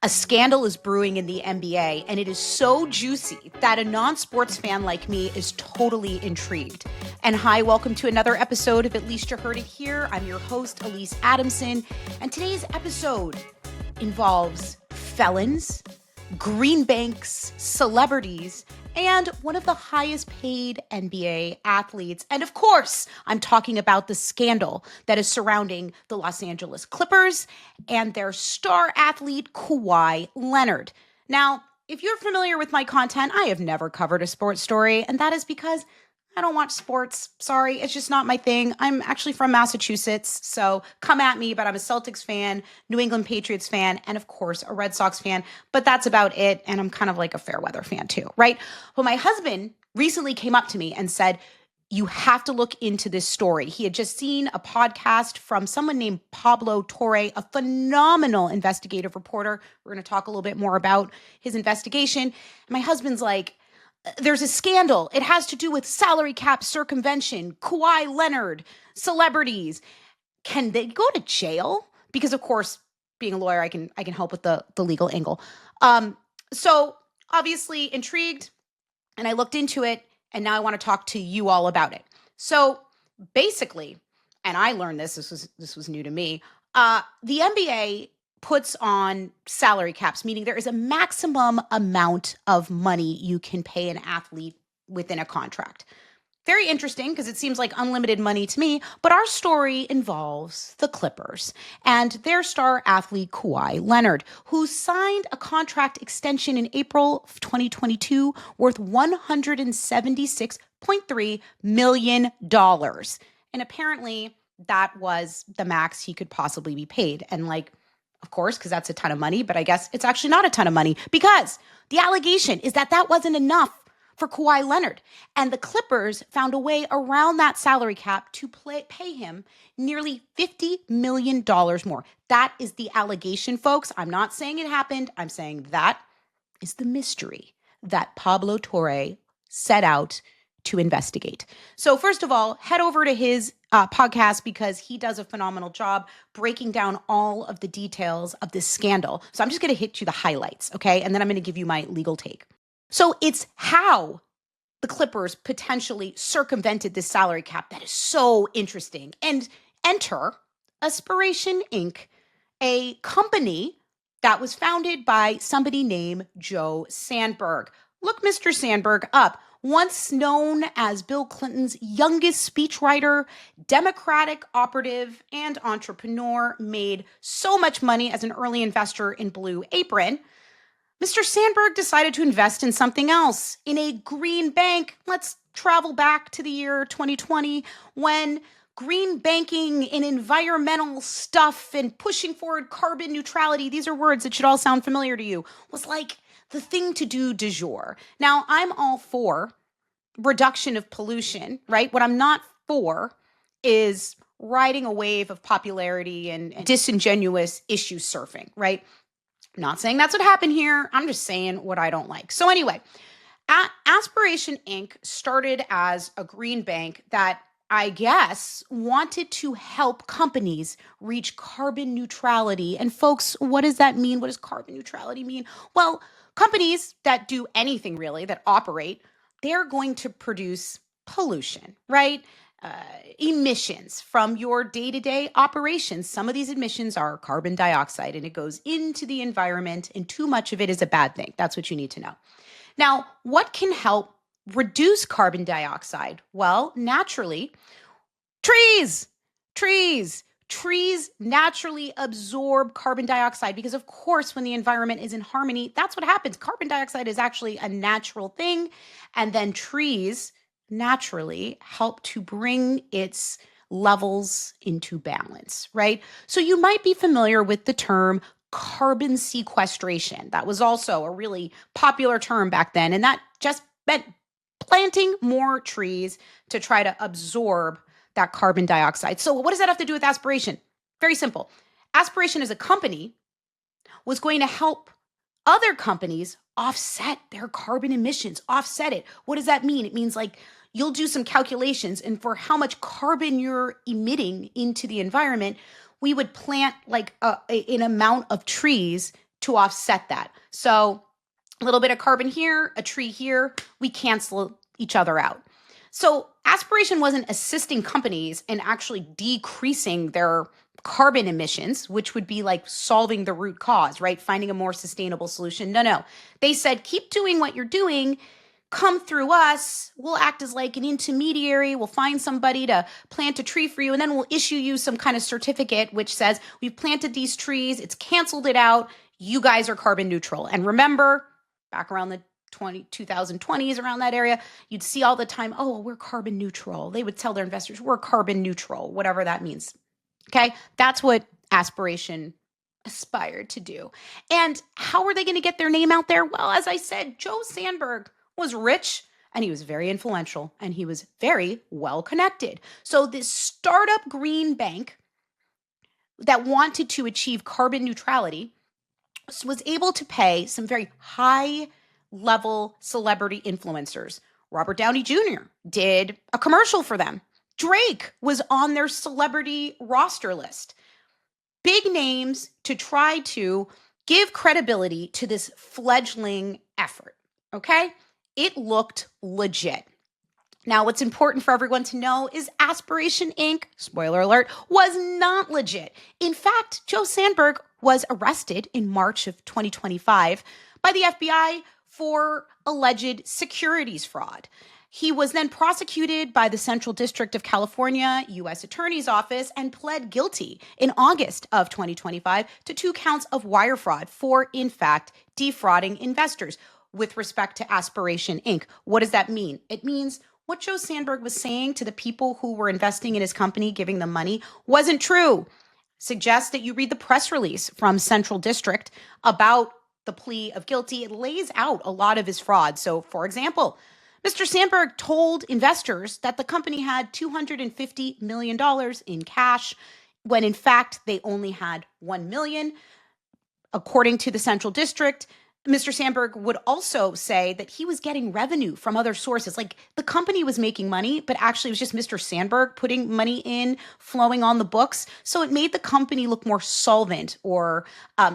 A scandal is brewing in the NBA, and it is so juicy that a non-sports fan like me is totally intrigued. And hi, welcome to another episode of At Least You Heard It Here. I'm your host, Alyse Adamson, and today's episode involves felons, green banks, celebrities, and one of the highest paid NBA athletes. And of course, I'm talking about the scandal that is surrounding the Los Angeles Clippers and their star athlete, Kawhi Leonard. Now, if you're familiar with my content, I have never covered a sports story, and that is because I don't watch sports. Sorry, it's just not my thing. I'm actually from Massachusetts, so come at me, but I'm a Celtics fan, New England Patriots fan, and of course, a Red Sox fan, but that's about it, and I'm kind of like a fair weather fan too, right? But my husband recently came up to me and said, you have to look into this story. He had just seen a podcast from someone named Pablo Torre, a phenomenal investigative reporter. We're going to talk a little bit more about his investigation. And my husband's like, there's a scandal. It has to do with salary cap circumvention, Kawhi Leonard, celebrities. Can they go to jail? Because of course, being a lawyer, I can help with the legal angle. So obviously intrigued, and I looked into it, and now I want to talk to you all about it. So basically, and I learned this was new to me, the NBA puts on salary caps, meaning there is a maximum amount of money you can pay an athlete within a contract. Very interesting because it seems like unlimited money to me, but our story involves the Clippers and their star athlete, Kawhi Leonard, who signed a contract extension in April of 2022 worth $176.3 million. And apparently that was the max he could possibly be paid. And of course, because that's a ton of money, but I guess it's actually not a ton of money because the allegation is that wasn't enough for Kawhi Leonard. And the Clippers found a way around that salary cap to pay him nearly $50 million more. That is the allegation, folks. I'm not saying it happened. I'm saying that is the mystery that Pablo Torre set out to investigate. So first of all, head over to his podcast because he does a phenomenal job breaking down all of the details of this scandal. So I'm just going to hit you the highlights, okay? And then I'm going to give you my legal take. So it's how the Clippers potentially circumvented this salary cap that is so interesting. And enter Aspiration Inc., a company that was founded by somebody named Joe Sandberg. Look Mr. Sandberg up. Once known as Bill Clinton's youngest speechwriter, Democratic operative, and entrepreneur, made so much money as an early investor in Blue Apron, Mr. Sandberg decided to invest in something else, in a green bank. Let's travel back to the year 2020 when green banking and environmental stuff and pushing forward carbon neutrality, these are words that should all sound familiar to you, was like the thing to do du jour. Now, I'm all for reduction of pollution, right? What I'm not for is riding a wave of popularity and disingenuous issue surfing, right? I'm not saying that's what happened here. I'm just saying what I don't like. So anyway, Aspiration Inc. started as a green bank that I guess wanted to help companies reach carbon neutrality. And folks, what does that mean? What does carbon neutrality mean? Well, companies that do anything really, that operate, they're going to produce pollution, right? Emissions from your day-to-day operations. Some of these emissions are carbon dioxide and it goes into the environment, and too much of it is a bad thing. That's what you need to know. Now, what can help reduce carbon dioxide? Well, naturally, trees naturally absorb carbon dioxide because, of course, when the environment is in harmony, that's what happens. Carbon dioxide is actually a natural thing. And then trees naturally help to bring its levels into balance, right? So you might be familiar with the term carbon sequestration. That was also a really popular term back then. And that just meant planting more trees to try to absorb that carbon dioxide. So what does that have to do with Aspiration? Very simple. Aspiration as a company was going to help other companies offset their carbon emissions, offset it. What does that mean? It means like you'll do some calculations, and for how much carbon you're emitting into the environment, we would plant like an amount of trees to offset that. So a little bit of carbon here, a tree here, we cancel each other out. So Aspiration wasn't assisting companies in actually decreasing their carbon emissions, which would be like solving the root cause, right? Finding a more sustainable solution. No. They said, keep doing what you're doing. Come through us. We'll act as like an intermediary. We'll find somebody to plant a tree for you, and then we'll issue you some kind of certificate which says we've planted these trees. It's canceled it out. You guys are carbon neutral. And remember, back around the 2020s, around that area, you'd see all the time, oh, we're carbon neutral. They would tell their investors, we're carbon neutral, whatever that means. Okay, that's what Aspiration aspired to do. And how were they going to get their name out there? Well, as I said, Joe Sandberg was rich and he was very influential and he was very well connected. So this startup green bank that wanted to achieve carbon neutrality was able to pay some very high level celebrity influencers. Robert Downey Jr. did a commercial for them. Drake was on their celebrity roster list. Big names to try to give credibility to this fledgling effort, okay? It looked legit. Now, what's important for everyone to know is Aspiration Inc., spoiler alert, was not legit. In fact, Joe Sandberg was arrested in March of 2025 by the FBI for alleged securities fraud. He was then prosecuted by the Central District of California U.S. Attorney's Office and pled guilty in August of 2025 to 2 counts of wire fraud for, in fact, defrauding investors with respect to Aspiration Inc. What does that mean? It means what Joe Sandberg was saying to the people who were investing in his company, giving them money, wasn't true. Suggests that you read the press release from Central District about the plea of guilty. It lays out a lot of his fraud. So, for example, Mr. Sandberg told investors that the company had $250 million in cash when in fact they only had $1 million. According to the Central District, Mr. Sandberg would also say that he was getting revenue from other sources. Like the company was making money, but actually it was just Mr. Sandberg putting money in, flowing on the books. So it made the company look more solvent or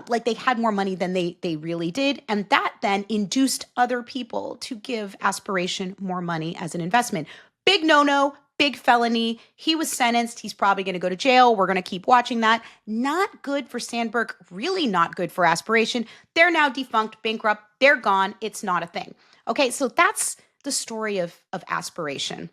like they had more money than they really did. And that then induced other people to give Aspiration more money as an investment. Big no-no. Big felony. He was sentenced. He's probably going to go to jail. We're going to keep watching that. Not good for Sandberg. Really not good for Aspiration. They're now defunct, bankrupt. They're gone. It's not a thing. Okay, so that's the story of Aspiration.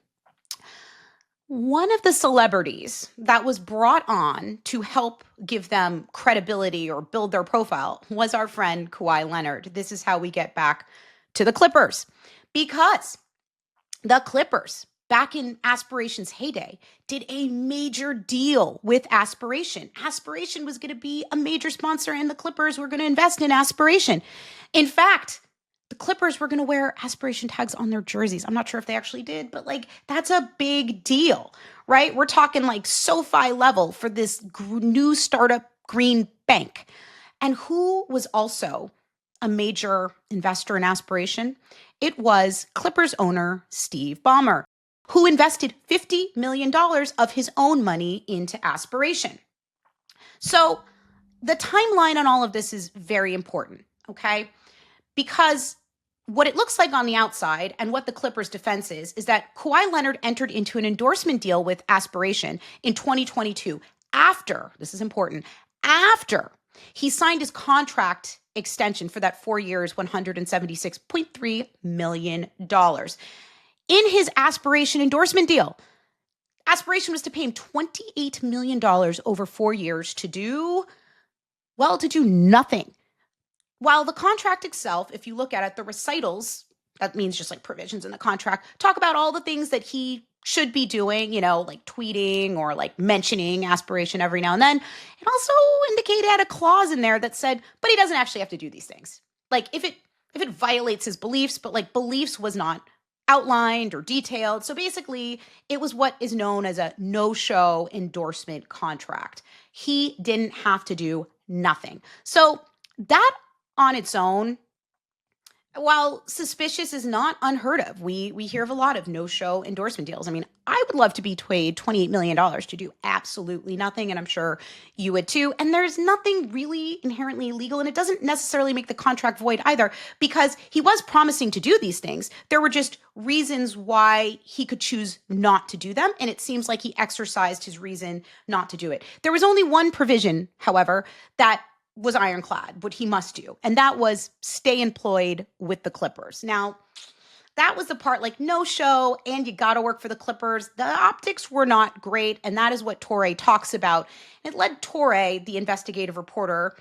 One of the celebrities that was brought on to help give them credibility or build their profile was our friend Kawhi Leonard. This is how we get back to the Clippers. Because the Clippers, back in Aspiration's heyday, did a major deal with Aspiration. Aspiration was going to be a major sponsor, and the Clippers were going to invest in Aspiration. In fact, the Clippers were going to wear Aspiration tags on their jerseys. I'm not sure if they actually did, but like that's a big deal, right? We're talking like SoFi level for this new startup green bank. And who was also a major investor in Aspiration? It was Clippers owner Steve Ballmer, who invested $50 million of his own money into Aspiration. So the timeline on all of this is very important, okay? Because what it looks like on the outside and what the Clippers' defense is that Kawhi Leonard entered into an endorsement deal with Aspiration in 2022 after, this is important, after he signed his contract extension for that 4 years, $176.3 million. In his Aspiration endorsement deal, Aspiration was to pay him $28 million over 4 years to do nothing. While the contract itself, if you look at it, the recitals, that means just like provisions in the contract, talk about all the things that he should be doing, like tweeting or like mentioning Aspiration every now and then. It also indicated, had a clause in there that said, but he doesn't actually have to do these things. Like if it violates his beliefs, but like beliefs was not outlined or detailed. So basically, it was what is known as a no-show endorsement contract. He didn't have to do nothing. So that on its own While suspicious is not unheard of, we hear of a lot of no-show endorsement deals. I mean, I would love to be paid $28 million to do absolutely nothing, and I'm sure you would too. And there's nothing really inherently illegal, and it doesn't necessarily make the contract void either, because he was promising to do these things. There were just reasons why he could choose not to do them, and it seems like he exercised his reason not to do it. There was only one provision, however, that was ironclad, what he must do. And that was stay employed with the Clippers. Now, that was the part, like, no show and you got to work for the Clippers. The optics were not great. And that is what Torre talks about. It led Torre, the investigative reporter,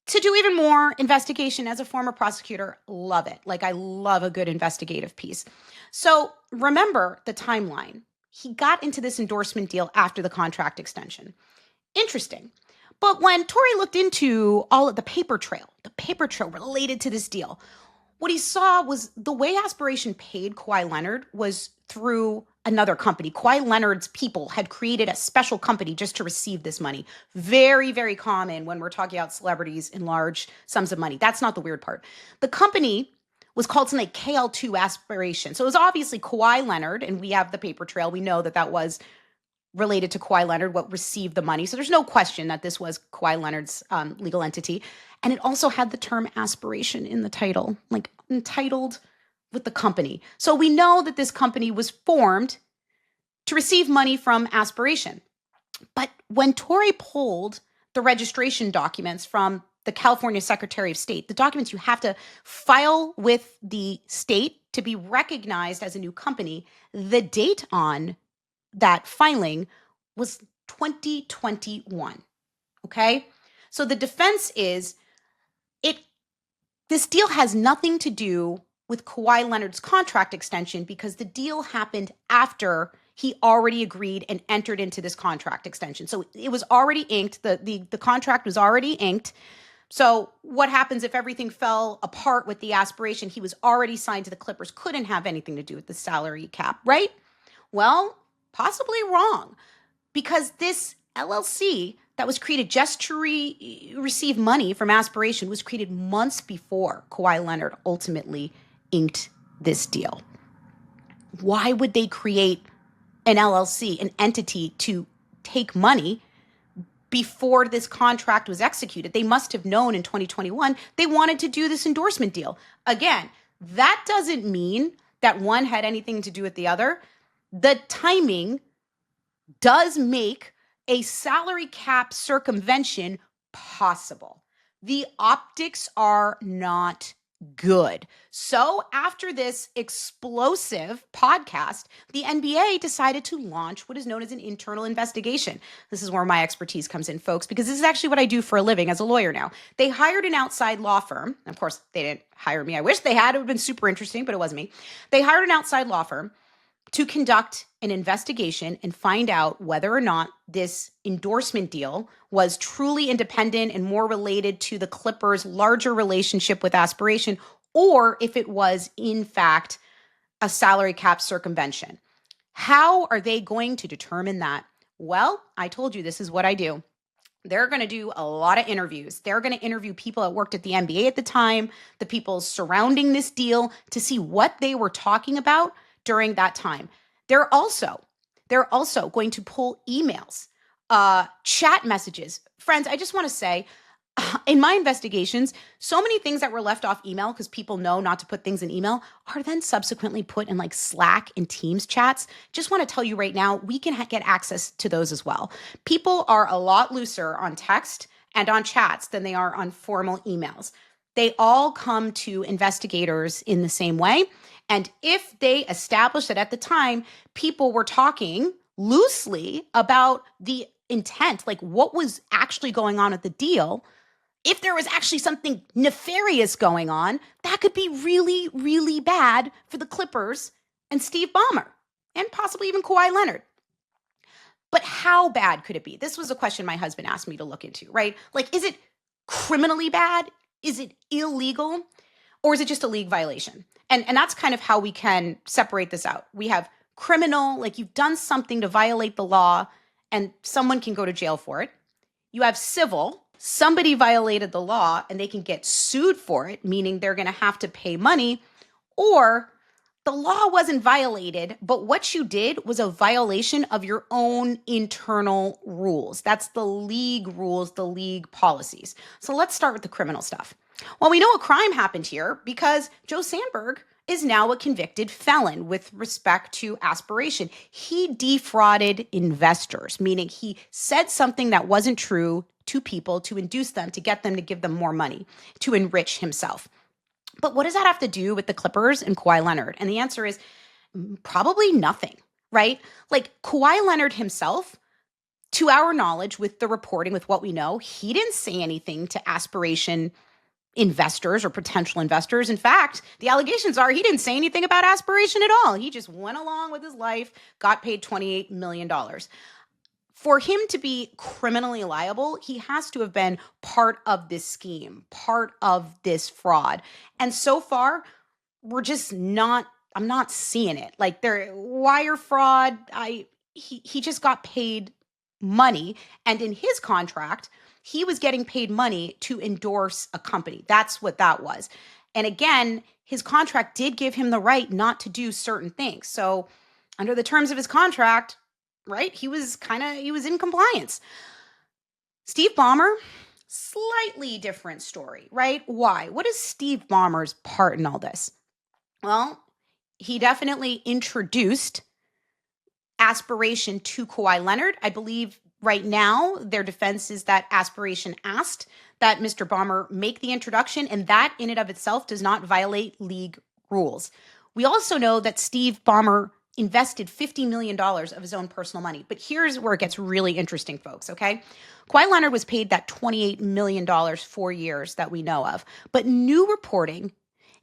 to do even more investigation as a former prosecutor. Love it. Like, I love a good investigative piece. So remember the timeline. He got into this endorsement deal after the contract extension. Interesting. But when Torre looked into all of the paper trail related to this deal, what he saw was the way Aspiration paid Kawhi Leonard was through another company. Kawhi Leonard's people had created a special company just to receive this money. Very, very common when we're talking about celebrities in large sums of money. That's not the weird part. The company was called something like KL2 Aspiration. So it was obviously Kawhi Leonard, and we have the paper trail. We know that that was related to Kawhi Leonard, what received the money. So there's no question that this was Kawhi Leonard's legal entity. And it also had the term aspiration in the title, like entitled with the company. So we know that this company was formed to receive money from Aspiration. But when Torre pulled the registration documents from the California Secretary of State, the documents you have to file with the state to be recognized as a new company, the date on that filing was 2021. Okay. So the defense is this deal has nothing to do with Kawhi Leonard's contract extension because the deal happened after he already agreed and entered into this contract extension. So it was already inked. The contract was already inked. So what happens if everything fell apart with the aspiration? He was already signed to the Clippers, couldn't have anything to do with the salary cap, right? Well, possibly wrong, because this LLC that was created just to receive money from Aspiration was created months before Kawhi Leonard ultimately inked this deal. Why would they create an LLC, an entity, to take money before this contract was executed? They must have known in 2021 they wanted to do this endorsement deal. Again, that doesn't mean that one had anything to do with the other. The timing does make a salary cap circumvention possible. The optics are not good. So after this explosive podcast, the NBA decided to launch what is known as an internal investigation. This is where my expertise comes in, folks, because this is actually what I do for a living as a lawyer now. They hired an outside law firm. Of course, they didn't hire me. I wish they had. It would have been super interesting, but it wasn't me. They hired an outside law firm to conduct an investigation and find out whether or not this endorsement deal was truly independent and more related to the Clippers' larger relationship with Aspiration, or if it was, in fact, a salary cap circumvention. How are they going to determine that? Well, I told you this is what I do. They're going to do a lot of interviews. They're going to interview people that worked at the NBA at the time, the people surrounding this deal, to see what they were talking about during that time. They're also going to pull emails, chat messages. Friends, I just want to say, in my investigations, so many things that were left off email because people know not to put things in email are then subsequently put in like Slack and Teams chats. Just want to tell you right now, we can get access to those as well. People are a lot looser on text and on chats than they are on formal emails. They all come to investigators in the same way. And if they establish that at the time, people were talking loosely about the intent, like what was actually going on at the deal, if there was actually something nefarious going on, that could be really, really bad for the Clippers and Steve Ballmer and possibly even Kawhi Leonard. But how bad could it be? This was a question my husband asked me to look into, right? Like, is it criminally bad? Is it illegal? Or is it just a league violation? And that's kind of how we can separate this out. We have criminal, like you've done something to violate the law and someone can go to jail for it. You have civil, somebody violated the law and they can get sued for it, meaning they're going to have to pay money, or the law wasn't violated, but what you did was a violation of your own internal rules. That's the league rules, the league policies. So let's start with the criminal stuff. Well, we know a crime happened here because Joe Sandberg is now a convicted felon with respect to Aspiration. He defrauded investors, meaning he said something that wasn't true to people to induce them, to get them to give them more money, to enrich himself. But what does that have to do with the Clippers and Kawhi Leonard? And the answer is probably nothing, right? Like Kawhi Leonard himself, to our knowledge, with the reporting, with what we know, he didn't say anything to Aspiration investors or potential investors. In fact, the allegations are he didn't say anything about Aspiration at all. He just went along with his life, got paid $28 million. For him to be criminally liable, he has to have been part of this scheme, part of this fraud. And so far, I'm not seeing it. Like there wire fraud, he just got paid money, and in his contract, he was getting paid money to endorse a company. That's what that was. And again, his contract did give him the right not to do certain things. So under the terms of his contract, right, he was in compliance. Steve Ballmer, slightly different story, right? Why? What is Steve Ballmer's part in all this? Well, he definitely introduced Aspiration to Kawhi Leonard. I believe right now their defense is that Aspiration asked that Mr. Ballmer make the introduction, and that in and of itself does not violate league rules. We also know that Steve Ballmer invested $50 million of his own personal money. But here's where it gets really interesting, folks, okay? Kawhi Leonard was paid that $28 million 4 years that we know of. But new reporting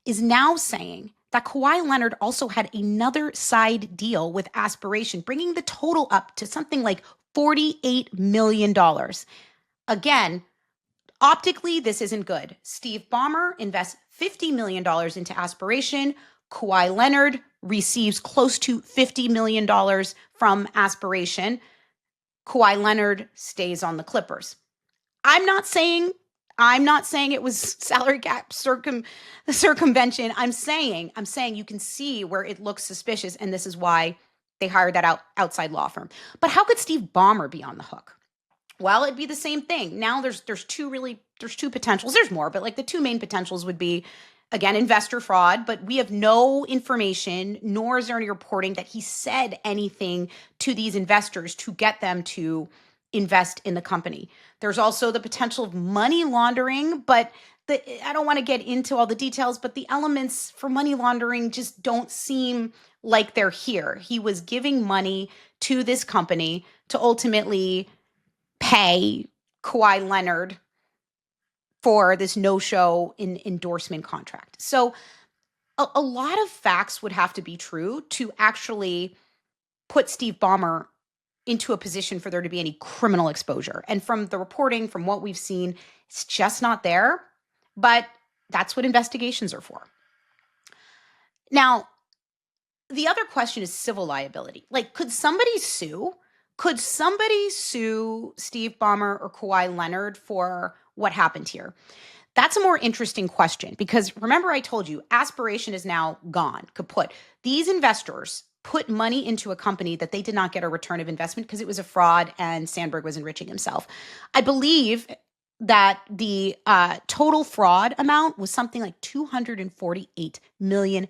is now saying that Kawhi Leonard also had another side deal with Aspiration, bringing the total up to something like $48 million. Again, optically, this isn't good. Steve Ballmer invests $50 million into Aspiration. Kawhi Leonard receives close to $50 million from Aspiration. Kawhi Leonard stays on the Clippers. I'm not saying it was salary cap circumvention. I'm saying you can see where it looks suspicious, and this is why they hired that outside law firm. But how could Steve Ballmer be on the hook? Well, it'd be the same thing. Now there's two potentials. There's more, but like the two main potentials would be, again, investor fraud, but we have no information, nor is there any reporting that he said anything to these investors to get them to invest in the company. There's also the potential of money laundering, but I don't want to get into all the details, but the elements for money laundering just don't seem like they're here. He was giving money to this company to ultimately pay Kawhi Leonard for this no-show endorsement contract. So a lot of facts would have to be true to actually put Steve Ballmer into a position for there to be any criminal exposure. And from the reporting, from what we've seen, it's just not there. But that's what investigations are for. Now, the other question is civil liability. Like, could somebody sue? Could somebody sue Steve Ballmer or Kawhi Leonard for what happened here? That's a more interesting question because remember I told you Aspiration is now gone, kaput. These investors put money into a company that they did not get a return of investment because it was a fraud and Sandberg was enriching himself. I believe that the total fraud amount was something like $248 million.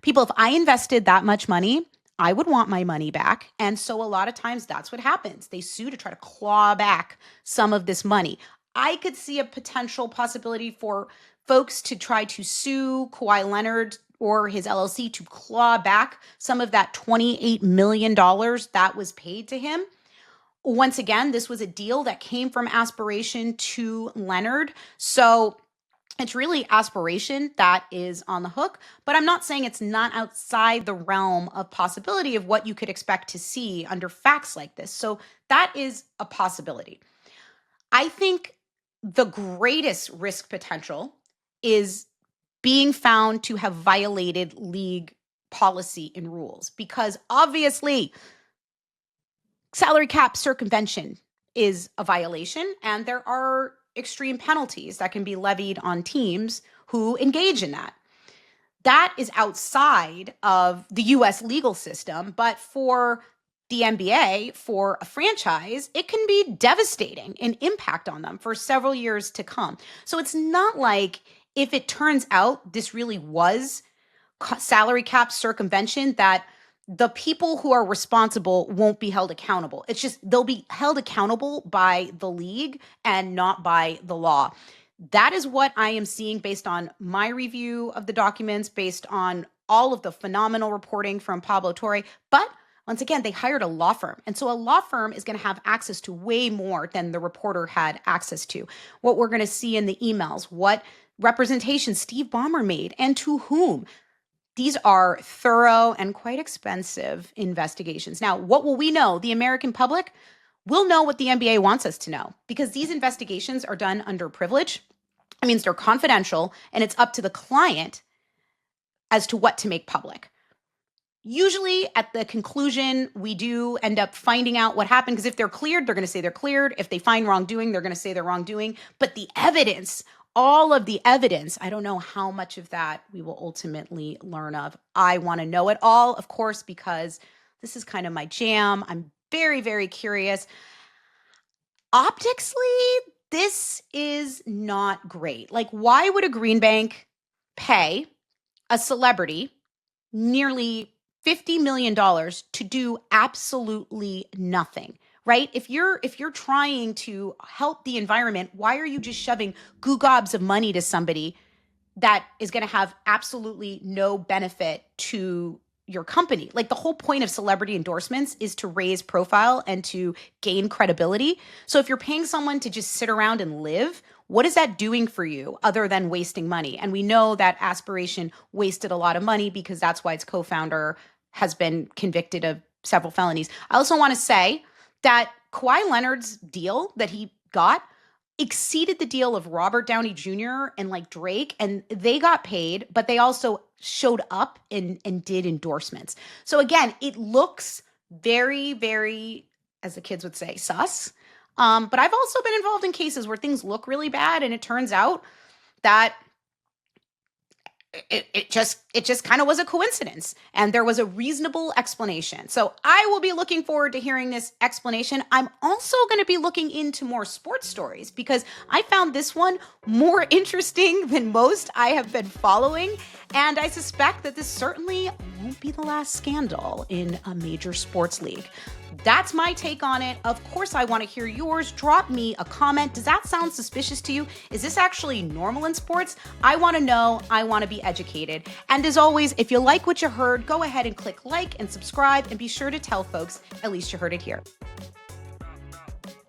People, if I invested that much money, I would want my money back. And so a lot of times that's what happens. They sue to try to claw back some of this money. I could see a potential possibility for folks to try to sue Kawhi Leonard or his LLC to claw back some of that $28 million that was paid to him. Once again, this was a deal that came from Aspiration to Leonard. So it's really Aspiration that is on the hook, but I'm not saying it's not outside the realm of possibility of what you could expect to see under facts like this. So that is a possibility. I think the greatest risk potential is being found to have violated league policy and rules because obviously salary cap circumvention, is a violation, and there are extreme penalties that can be levied on teams who engage in that. That is outside of the US legal system, but for the NBA, for a franchise, it can be devastating and impact on them for several years to come. So it's not like if it turns out this really was salary cap circumvention, that the people who are responsible won't be held accountable. It's just they'll be held accountable by the league and not by the law. That is what I am seeing based on my review of the documents, based on all of the phenomenal reporting from Pablo Torre. But once again, they hired a law firm. And so a law firm is going to have access to way more than the reporter had access to. What we're going to see in the emails, what representation Steve Ballmer made, and to whom. These are thorough and quite expensive investigations. Now, what will we know? The American public will know what the NBA wants us to know, because these investigations are done under privilege. It means they're confidential, and it's up to the client as to what to make public. Usually at the conclusion, we do end up finding out what happened, because if they're cleared, they're going to say they're cleared. If they find wrongdoing, they're going to say they're wrongdoing. But the evidence, all of the evidence, I don't know how much of that we will ultimately learn of. I want to know it all, of course, because this is kind of my jam. I'm very, very curious. Optically, this is not great. Like, why would a green bank pay a celebrity nearly $50 million to do absolutely nothing? Right? If you're trying to help the environment, why are you just shoving goo gobs of money to somebody that is going to have absolutely no benefit to your company? Like, the whole point of celebrity endorsements is to raise profile and to gain credibility. So if you're paying someone to just sit around and live, what is that doing for you other than wasting money? And we know that Aspiration wasted a lot of money, because that's why its co-founder has been convicted of several felonies. I also want to say that Kawhi Leonard's deal that he got exceeded the deal of Robert Downey Jr. and like Drake, and they got paid, but they also showed up and did endorsements. So again, it looks very, very, as the kids would say, sus. But I've also been involved in cases where things look really bad, and it turns out that it just kind of was a coincidence, and there was a reasonable explanation. So I will be looking forward to hearing this explanation. I'm also going to be looking into more sports stories, because I found this one more interesting than most I have been following, and I suspect that this certainly won't be the last scandal in a major sports league. That's my take on it. Of course, I want to hear yours. Drop me a comment. Does that sound suspicious to you? Is this actually normal in sports? I want to know. I want to be educated. And as always, if you like what you heard, go ahead and click like and subscribe, and be sure to tell folks, at least you heard it here.